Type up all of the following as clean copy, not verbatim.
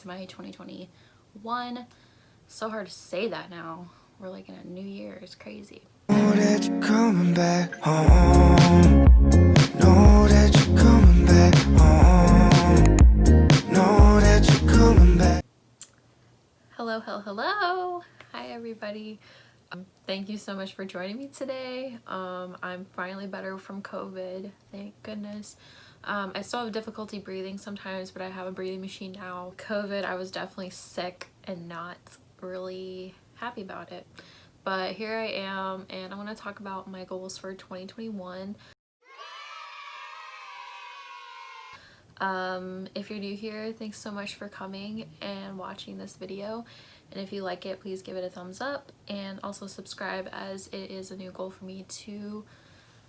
to my 2021. So hard to say that now. We're like in a new year. It's crazy. Know that you're coming back home. Know that you're coming back home. Know that you're coming back. Hello. Hi everybody. Thank you so much for joining me today. I'm finally better from COVID, thank goodness. I still have difficulty breathing sometimes, but I have a breathing machine now. COVID, I was definitely sick and not really happy about it. But here I am, and I want to talk about my goals for 2021. If you're new here, thanks so much for coming and watching this video. And if you like it, please give it a thumbs up and also subscribe, as it is a new goal for me to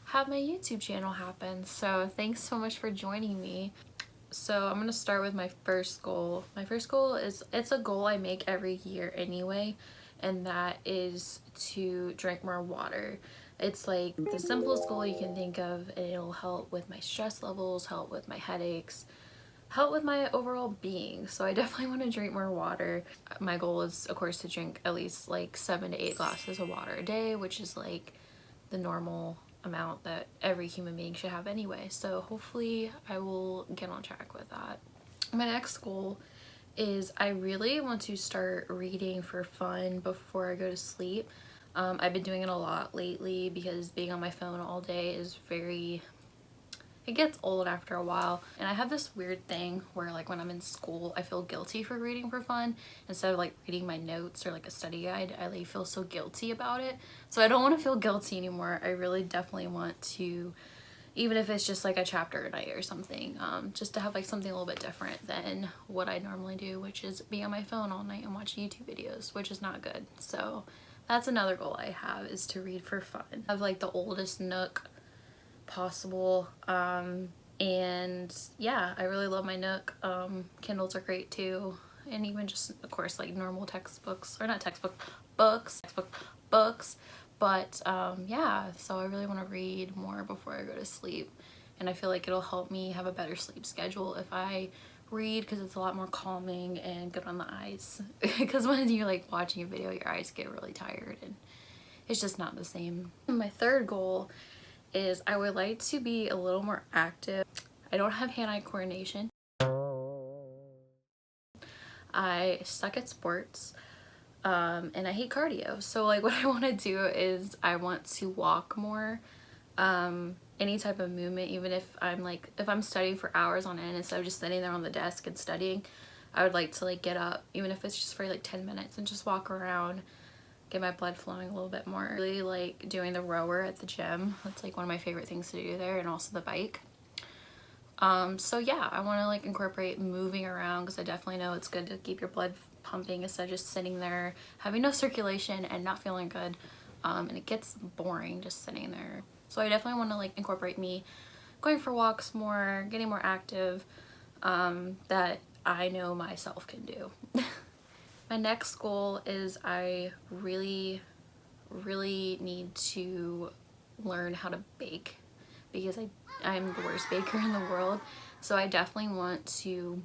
have my YouTube channel happen. So thanks so much for joining me. So I'm gonna start with my first goal. My first goal is, it's a goal I make every year anyway, and that is to drink more water. It's like the simplest goal you can think of, and it'll help with my stress levels, help with my headaches, help with my overall being. So I definitely want to drink more water. My goal is, of course, to drink at least like 7 to 8 glasses of water a day, which is like the normal amount that every human being should have anyway. So hopefully I will get on track with that. My next goal is, I really want to start reading for fun before I go to sleep. I've been doing it a lot lately because being on my phone all day is it gets old after a while. And I have this weird thing where, like, when I'm in school, I feel guilty for reading for fun instead of like reading my notes or like a study guide. I like feel so guilty about it. So I don't want to feel guilty anymore. I really definitely want to, even if it's just like a chapter a night or something, just to have like something a little bit different than what I normally do, which is be on my phone all night and watch YouTube videos, which is not good. So that's another goal I have, is to read for fun. I have like the oldest Nook possible, and yeah, I really love my Nook. Kindles are great too, and even just, of course, like normal textbooks, or not textbook, books. But yeah, so I really want to read more before I go to sleep, and I feel like it'll help me have a better sleep schedule if I read, because it's a lot more calming and good on the eyes. Because when you're like watching a video, your eyes get really tired and it's just not the same. My third goal is, I would like to be a little more active. I don't have hand-eye coordination. I suck at sports, and I hate cardio. So like what I want to do is, I want to walk more. Any type of movement, even if I'm studying for hours on end instead of just sitting there on the desk and studying, I would like to like get up, even if it's just for like 10 minutes, and just walk around, get my blood flowing a little bit more. I really like doing the rower at the gym. That's like one of my favorite things to do there, and also the bike. So yeah, I want to like incorporate moving around, because I definitely know it's good to keep your blood pumping instead of just sitting there having no circulation and not feeling good, and it gets boring just sitting there. So I definitely want to like incorporate me going for walks more, getting more active, that I know myself can do. My next goal is, I really need to learn how to bake, because I'm the worst baker in the world. So I definitely want to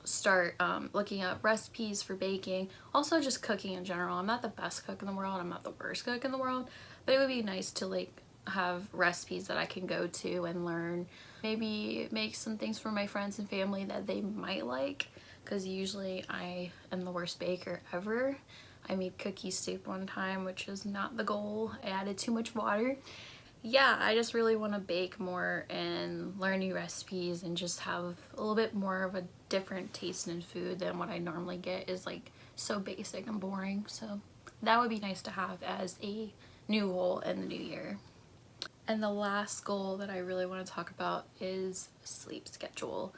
start looking up recipes for baking, also just cooking in general. I'm not the best cook in the world, I'm not the worst cook in the world, but it would be nice to like have recipes that I can go to and learn. Maybe make some things for my friends and family that they might like, because usually I am the worst baker ever. I made cookie soup one time, which is not the goal. I added too much water. Yeah, I just really want to bake more and learn new recipes, and just have a little bit more of a different taste in food than what I normally get is like so basic and boring. So that would be nice to have as a new goal in the new year. And the last goal that I really want to talk about is sleep schedule.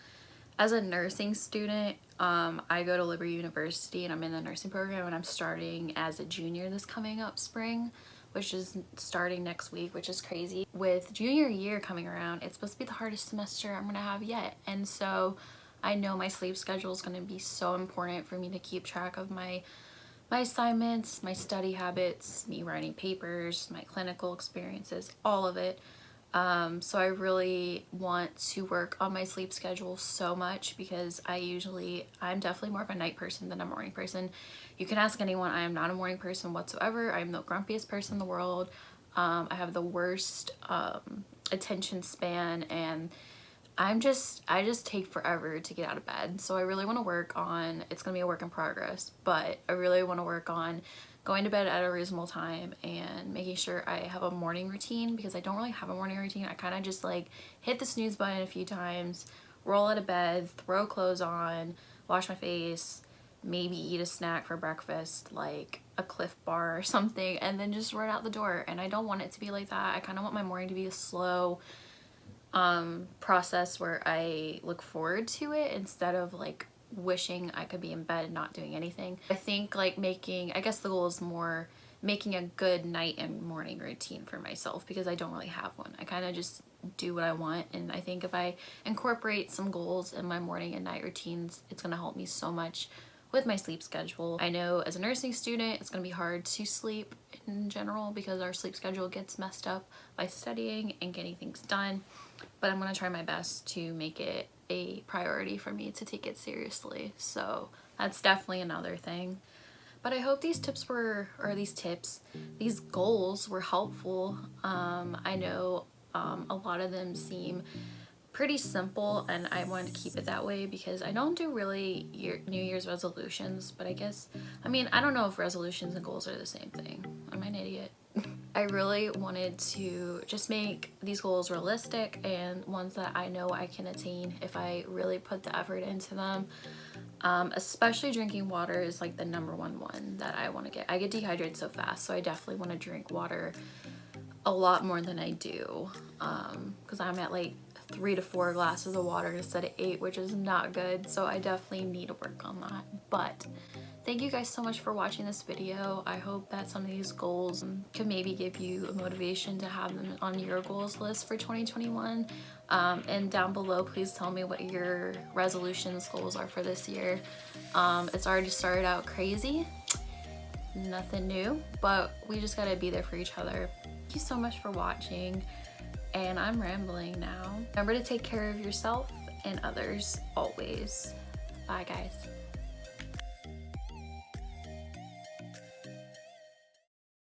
As a nursing student, I go to Liberty University and I'm in the nursing program, and I'm starting as a junior this coming up spring, which is starting next week, which is crazy. With junior year coming around, it's supposed to be the hardest semester I'm gonna have yet. And so I know my sleep schedule is gonna be so important for me to keep track of my assignments, my study habits, me writing papers, my clinical experiences, all of it. So I really want to work on my sleep schedule so much because I'm definitely more of a night person than a morning person. You can ask anyone, I am not a morning person whatsoever. I'm the grumpiest person in the world. I have the worst attention span, and I just take forever to get out of bed. So I really want to work on, it's going to be a work in progress, but I really want to work on going to bed at a reasonable time and making sure I have a morning routine, because I don't really have a morning routine. I kind of just like hit the snooze button a few times, roll out of bed, throw clothes on, wash my face, maybe eat a snack for breakfast, like a Cliff Bar or something, and then just run out the door. And I don't want it to be like that. I kind of want my morning to be a slow process where I look forward to it instead of like wishing I could be in bed and not doing anything. I think like I guess the goal is more making a good night and morning routine for myself, because I don't really have one. I kind of just do what I want, and I think if I incorporate some goals in my morning and night routines, it's going to help me so much with my sleep schedule. I know as a nursing student, it's going to be hard to sleep in general because our sleep schedule gets messed up by studying and getting things done, but I'm going to try my best to make it a priority for me to take it seriously. So that's definitely another thing. But I hope these these goals were helpful. I know a lot of them seem pretty simple, and I want to keep it that way because I don't do really New Year's resolutions, but I mean, I don't know if resolutions and goals are the same thing. I'm an idiot. I really wanted to just make these goals realistic and ones that I know I can attain if I really put the effort into them. Especially drinking water is like the number one that I want to get. I get dehydrated so fast, so I definitely want to drink water a lot more than I do, because I'm at like 3 to 4 glasses of water instead of 8, which is not good. So I definitely need to work on that. But thank you guys so much for watching this video. I hope that some of these goals can maybe give you a motivation to have them on your goals list for 2021. And down below, please tell me what your resolutions goals are for this year. It's already started out crazy. Nothing new, but we just gotta be there for each other. Thank you so much for watching, and I'm rambling now. Remember to take care of yourself and others always. Bye guys.